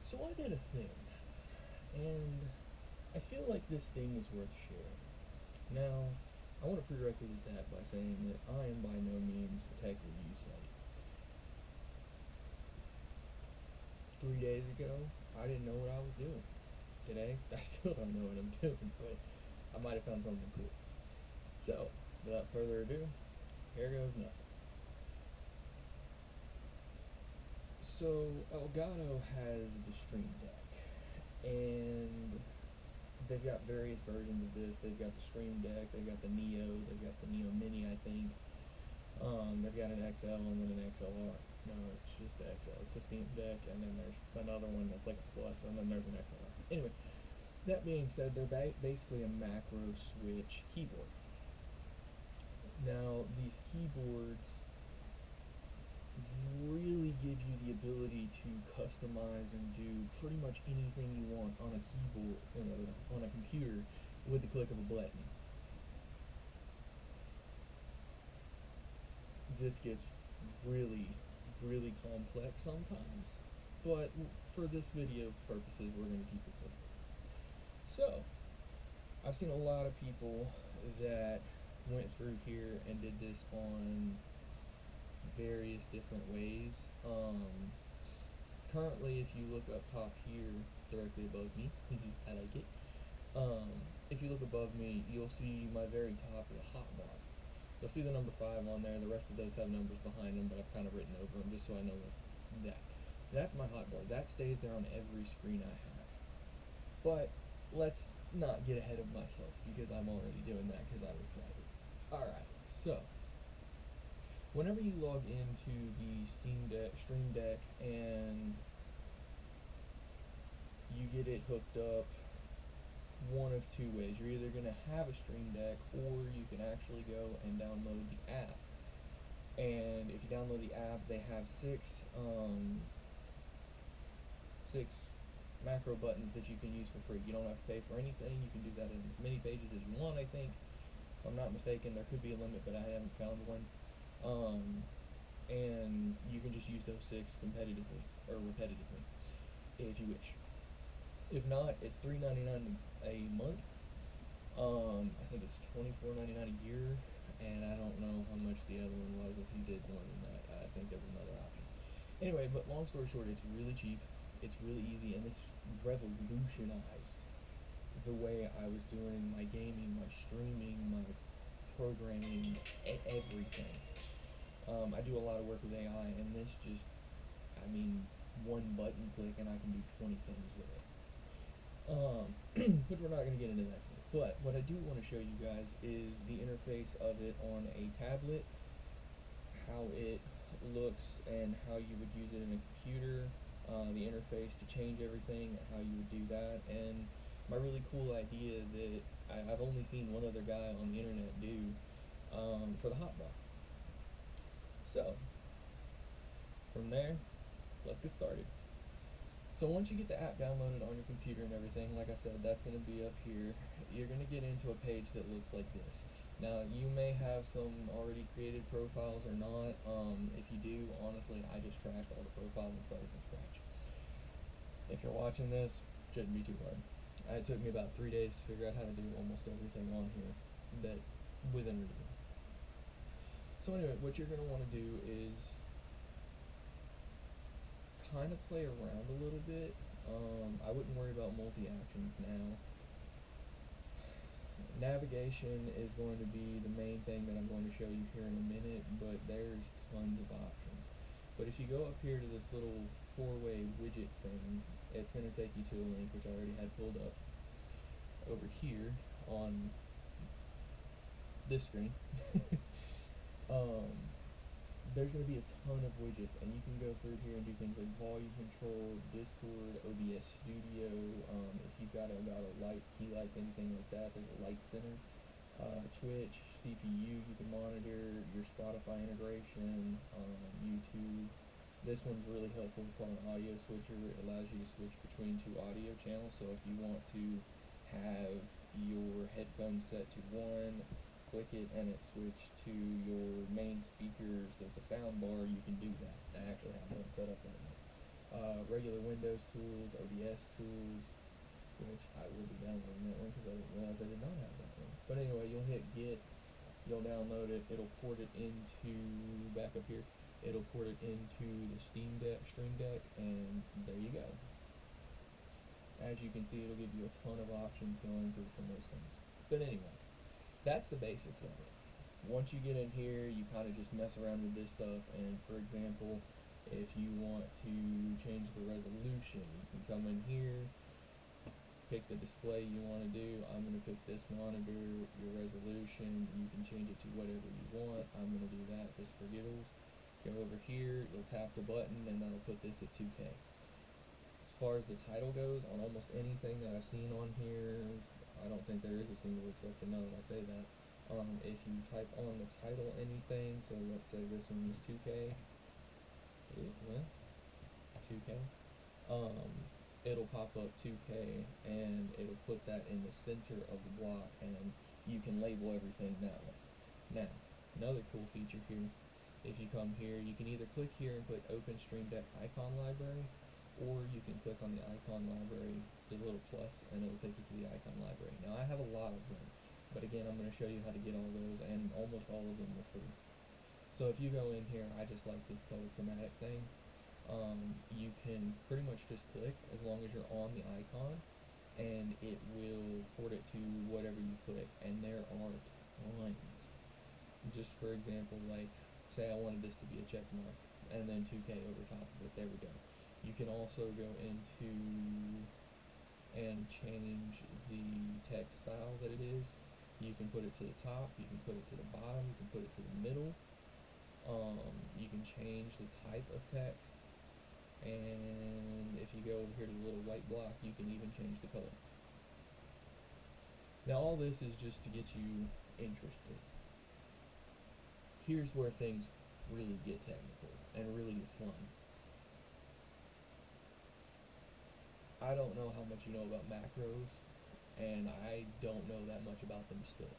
So I did a thing, and I feel like this thing is worth sharing. Now, I want to prerequisite that by saying that I am by no means a tech review site. 3 days ago, I didn't know what I was doing. Today, I still don't know what I'm doing, but I might have found something cool. So, without further ado, here goes nothing. So, Elgato has the Streamdeck, and they've got various versions of this. They've got the Streamdeck, they've got the Neo, they've got the Neo Mini, I think. They've got an XL and then an XLR. No, it's just the XL. It's a Steam Deck, and then there's another one that's like a Plus, and then there's an XLR. Anyway, that being said, they're basically a macro switch keyboard. Now, these keyboards really give you the ability to customize and do pretty much anything you want on a keyboard, on a computer, with the click of a button. This gets really, really complex sometimes, but for this video's purposes, we're going to keep it simple. So, I've seen a lot of people that went through here and did this on various different ways. Currently, if you look up top here, directly above me, I like it. If you look above me, you'll see my very top is a hotbar. You'll see the number 5 on there. The rest of those have numbers behind them, but I've kind of written over them just so I know what's that. That's my hotbar. That stays there on every screen I have. But let's not get ahead of myself because I'm already doing that because I'm excited. Alright, so whenever you log into the Stream Deck and you get it hooked up one of two ways. You're either going to have a Stream Deck or you can actually go and download the app. And if you download the app, they have six macro buttons that you can use for free. You don't have to pay for anything. You can do that in as many pages as you want, I think. If I'm not mistaken, there could be a limit, but I haven't found one. And you can just use those 6 competitively or repetitively if you wish. If not, it's $3.99 a month. I think it's $24.99 a year, and I don't know how much the other one was. If you did more than that, I think there was another option. Anyway, but long story short, it's really cheap. It's really easy, and this revolutionized the way I was doing my gaming, my streaming, my programming, everything. I do a lot of work with AI, and this just, one button click and I can do 20 things with it. Which we're not going to get into that today. But what I do want to show you guys is the interface of it on a tablet, how it looks and how you would use it in a computer, the interface to change everything, how you would do that, and my really cool idea that I've only seen one other guy on the internet do for the hotbar. So, from there, let's get started. So once you get the app downloaded on your computer and everything, like I said, that's going to be up here. You're going to get into a page that looks like this. Now, you may have some already created profiles or not. If you do, honestly, I just trashed all the profiles and started from scratch. If you're watching this, shouldn't be too hard. It took me about 3 days to figure out how to do almost everything on here that within reason. So anyway, what you're going to want to do is kind of play around a little bit. I wouldn't worry about multi-actions now. Navigation is going to be the main thing that I'm going to show you here in a minute, but there's tons of options. But if you go up here to this little 4-way widget thing, it's going to take you to a link which I already had pulled up over here on this screen. There's going to be a ton of widgets, and you can go through here and do things like volume control, Discord, OBS Studio. If you've got Elgato lights, key lights, anything like that, there's a light center. Twitch, CPU, you can monitor your Spotify integration, YouTube. This one's really helpful. It's called an audio switcher. It allows you to switch between 2 audio channels. So if you want to have your headphones set to 1, click it and it switched to your main speakers that's a sound bar, you can do that. I actually have one set up right now. regular Windows tools, OBS tools, which I will be downloading that one because I didn't realize I did not have that one. But anyway, you'll hit Get, you'll download it, it'll port it into, back up here, it'll port it into the Streamdeck, and there you go. As you can see, it'll give you a ton of options going through from those things. But anyway, that's the basics of it. Once you get in here, you kind of just mess around with this stuff, and for example, if you want to change the resolution, you can come in here, pick the display you want to do. I'm going to pick this monitor, your resolution, you can change it to whatever you want. I'm going to do that just for giggles. Go over here, you'll tap the button, and that'll put this at 2K. As far as the title goes, on almost anything that I've seen on here, I don't think there is a single exception now that I say that. If you type on the title anything, so let's say this one was 2K, well, 2K, it'll pop up 2K and it'll put that in the center of the block, and you can label everything that way. Now, another cool feature here, if you come here, you can either click here and click Open Streamdeck Icon Library, or you can click on the icon library, the little plus, and it'll take you to the icon library. Now, I have a lot of them, but again, I'm going to show you how to get all those, and almost all of them are free. So if you go in here, I just like this color chromatic thing. You can pretty much just click as long as you're on the icon, and it will port it to whatever you click, and there are tons. Just for example, like, say I wanted this to be a check mark, and then 2K over top of it, there we go. You can also go into and change the text style that it is. You can put it to the top, you can put it to the bottom, you can put it to the middle. You can change the type of text, and if you go over here to the little white block, you can even change the color. Now all this is just to get you interested. Here's where things really get technical and really fun. I don't know how much you know about macros, and I don't know that much about them still.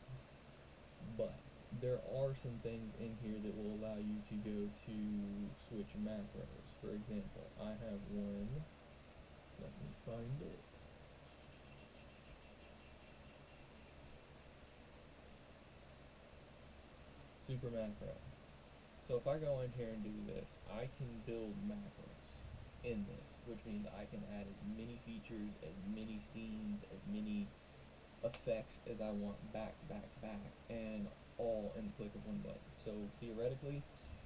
But there are some things in here that will allow you to go to switch macros. For example, I have one, let me find it. Super macro. So if I go in here and do this, I can build macros in this, which means I can add as many features, as many scenes, as many effects as I want back to back to back, and all in the click of one button. So theoretically,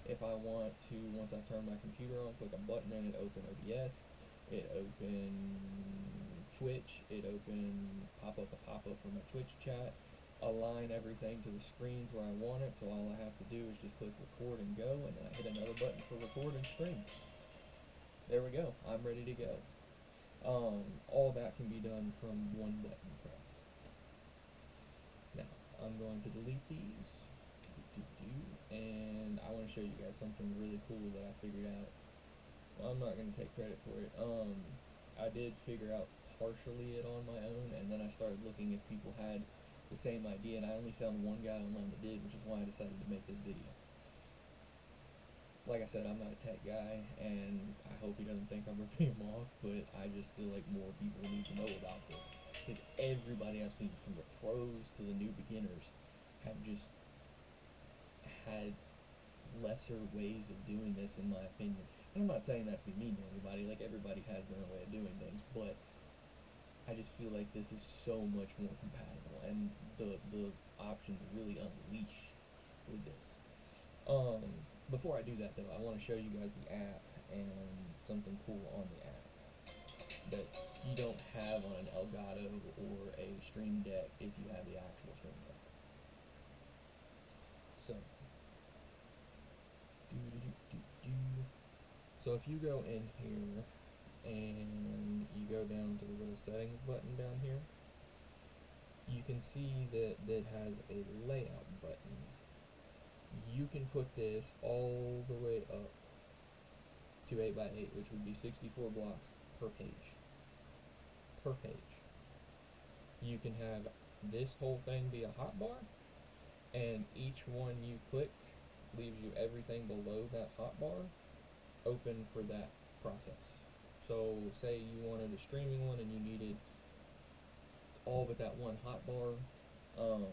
if I want to, once I turn my computer on, click a button and it open OBS, it open Twitch, it open pop up for my Twitch chat, align everything to the screens where I want it, so all I have to do is just click record and go, and then I hit another button for record and stream. There we go, I'm ready to go. All that can be done from one button press. Now, I'm going to delete these, and I want to show you guys something really cool that I figured out. Well, I'm not going to take credit for it. I did figure out partially it on my own, and then I started looking if people had the same idea, and I only found one guy online that did, which is why I decided to make this video. Like I said, I'm not a tech guy, and I hope he doesn't think I'm ripping him off, but I just feel like more people need to know about this, because everybody I've seen, from the pros to the new beginners, have just had lesser ways of doing this, in my opinion. And I'm not saying that to be mean to anybody, like, everybody has their own way of doing things, but I just feel like this is so much more compatible, and the options really unleash with this. Before I do that though, I want to show you guys the app and something cool on the app that you don't have on an Elgato or a Streamdeck if you have the actual Streamdeck. So if you go in here and you go down to the little settings button down here, you can see that that has a layout button. You can put this all the way up to 8x8, which would be 64 blocks per page. Per page. You can have this whole thing be a hotbar, and each one you click leaves you everything below that hotbar open for that process. So say you wanted a streaming one and you needed all but that one hotbar, um,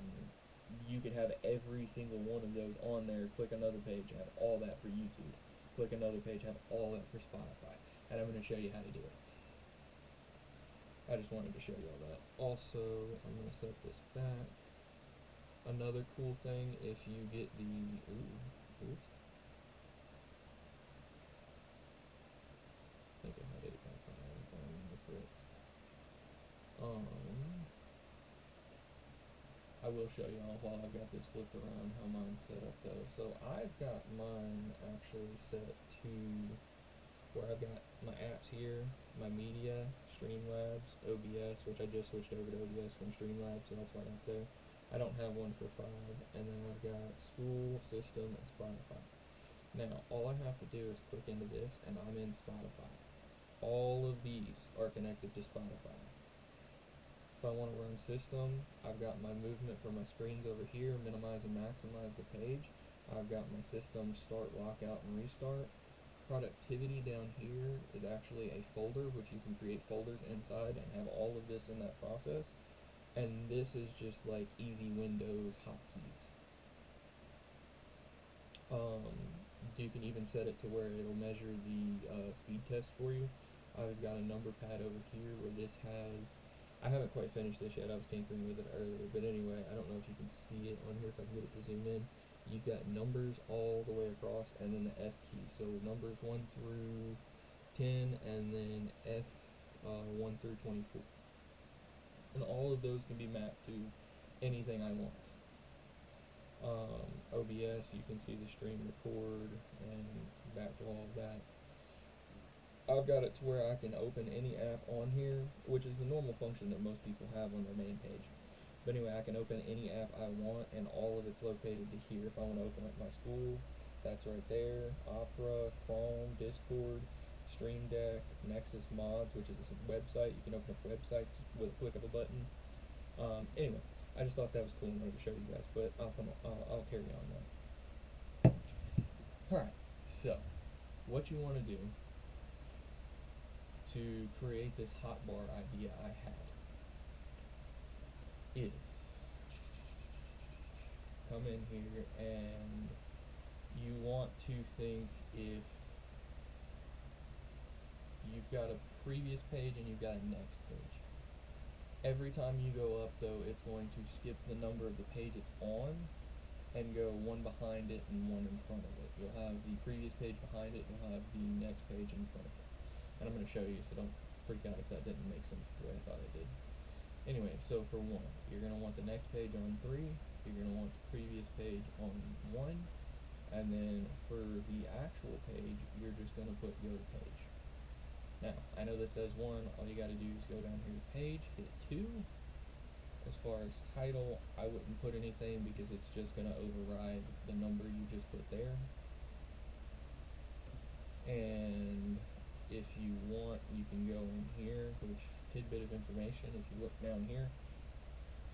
you could have every single one of those on there. Click another page, have all that for YouTube. Click another page, have all that for Spotify. And I'm going to show you how to do it. I just wanted to show you all that. Also, I'm going to set this back. Another cool thing, if you get the, oops. I think I had it if I remember correct. I will show you all while I've got this flipped around how mine's set up though. So I've got mine actually set to where I've got my apps here, my media, Streamlabs, OBS, which I just switched over to OBS from Streamlabs, so that's why that's there. I don't have one for 5, and then I've got school, system, and Spotify. Now, all I have to do is click into this, and I'm in Spotify. All of these are connected to Spotify. If I want to run system, I've got my movement for my screens over here, minimize and maximize the page. I've got my system start, lockout, and restart. Productivity down here is actually a folder which you can create folders inside and have all of this in that process. And this is just like easy Windows hotkeys. You can even set it to where it'll measure the speed test for you. I've got a number pad over here where this has, I haven't quite finished this yet, I was tinkering with it earlier, but anyway, I don't know if you can see it on here, if I can get it to zoom in. You've got numbers all the way across, and then the F key, so numbers 1 through 10, and then F 1 through 24. And all of those can be mapped to anything I want. OBS, you can see the stream record, and back to all of that. I've got it to where I can open any app on here, which is the normal function that most people have on their main page. But anyway, I can open any app I want, and all of it's located to here. If I want to open up my school, that's right there. Opera, Chrome, Discord, Streamdeck, Nexus Mods, which is a website. You can open up websites with a click of a button. Anyway, I just thought that was cool and wanted to show you guys, but I'll carry on now. Alright, so what you want to do to create this hotbar idea I had is come in here and you want to think if you've got a previous page and you've got a next page. Every time you go up though, it's going to skip the number of the page it's on and go one behind it and one in front of it. You'll have the previous page behind it, you'll have the next page in front of it. And I'm going to show you, so don't freak out if that didn't make sense the way I thought it did. Anyway, so for 1, you're going to want the next page on 3, you're going to want the previous page on 1, and then for the actual page, you're just going to put go to page. Now, I know this says 1, all you got to do is go down here to page, hit 2. As far as title, I wouldn't put anything because it's just going to override the number you just put there. And if you want, you can go in here, which tidbit of information, if you look down here,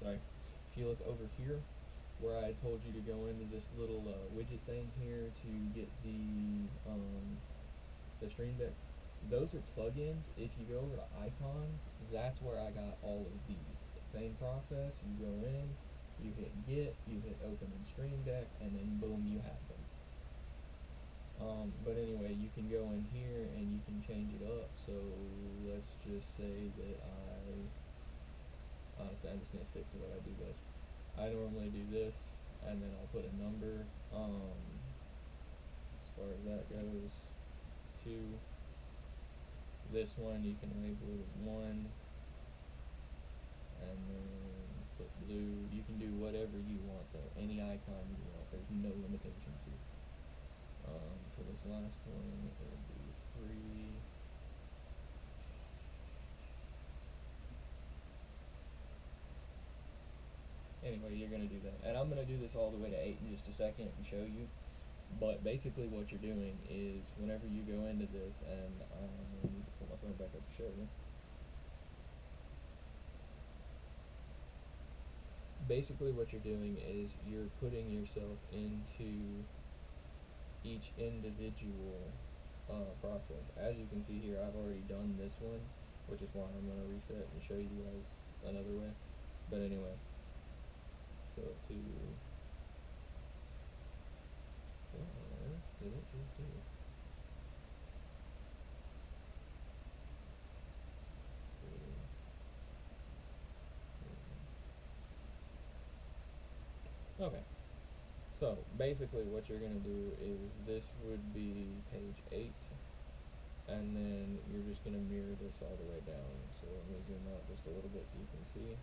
if you look over here, where I told you to go into this little widget thing here to get the Streamdeck, those are plugins. If you go over to icons, that's where I got all of these. Same process, you go in, you hit get, you hit open in Streamdeck, and then boom, you have them. But anyway, you can go in here and you can change it up. So let's just say that honestly, I'm just going to stick to what I do best. I normally do this, and then I'll put a number, as far as that goes, 2. This one, you can label it as 1, and then put blue. You can do whatever you want though, any icon you want. There's no limitations here. For this last one, it'll be 3. Anyway, you're going to do that. And I'm going to do this all the way to 8 in just a second and show you. But basically what you're doing is whenever you go into this, and I need to pull my phone back up to show you. Basically what you're doing is you're putting yourself into each individual process. As you can see here, I've already done this one, which is why I'm going to reset and show you guys another way. But anyway, so to what on earth did it just do? Okay, so basically what you're going to do is this would be page 8, and then you're just going to mirror this all the way down. So let me zoom out just a little bit so you can see.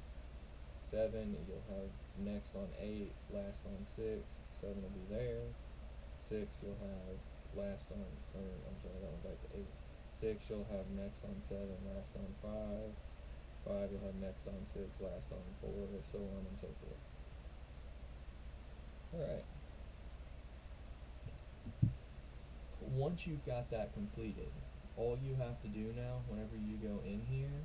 7, you'll have next on 8, last on 6, 7 will be there. 6, you'll have last on, or I'm sorry, that went back to 8. 6, you'll have next on 7, last on 5. 5, you'll have next on 6, last on 4, so on and so forth. Alright. Once you've got that completed, all you have to do now, whenever you go in here,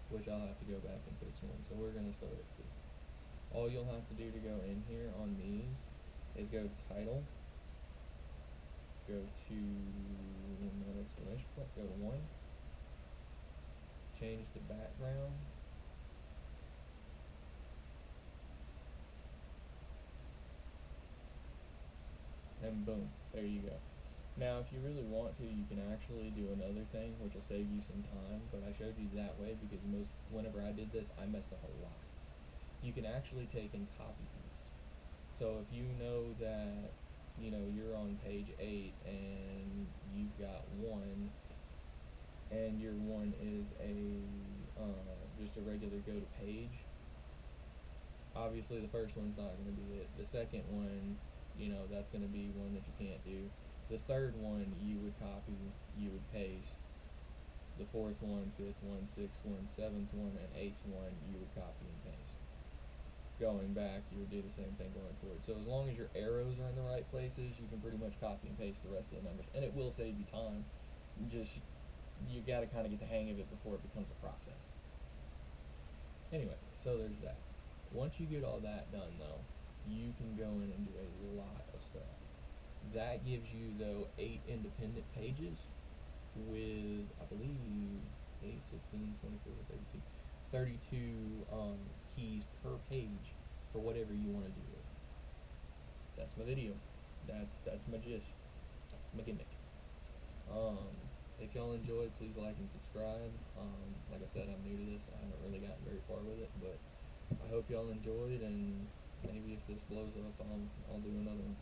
which I'll have to go back and fix one, so we're going to start at 2. All you'll have to do to go in here on these is go to title, go to no exclamation point, go to 1, change the background, and boom, there you go. Now, if you really want to, you can actually do another thing, which will save you some time, but I showed you that way because whenever I did this, I messed up a lot. You can actually take and copy these. So if you know that, you're on page 8 and you've got 1, and your 1 is just a regular go to page, obviously the first one's not going to be it. The second one, that's going to be one that you can't do. The third one you would copy, you would paste. The fourth one, fifth one, sixth one, seventh one, and eighth one you would copy and paste. Going back, you would do the same thing going forward. So as long as your arrows are in the right places, you can pretty much copy and paste the rest of the numbers, and it will save you time. Just you got to kind of get the hang of it before it becomes a process. Anyway, so there's that. Once you get all that done, though, you can go in and do a lot of stuff. That gives you, though, 8 independent pages with, I believe, 8, 16, 24, 32 keys per page for whatever you want to do with. That's my video. That's my gist. That's my gimmick. If y'all enjoyed, please like and subscribe. Like I said, I'm new to this. I haven't really gotten very far with it, but I hope y'all enjoyed, and maybe if this blows up, I'll do another one.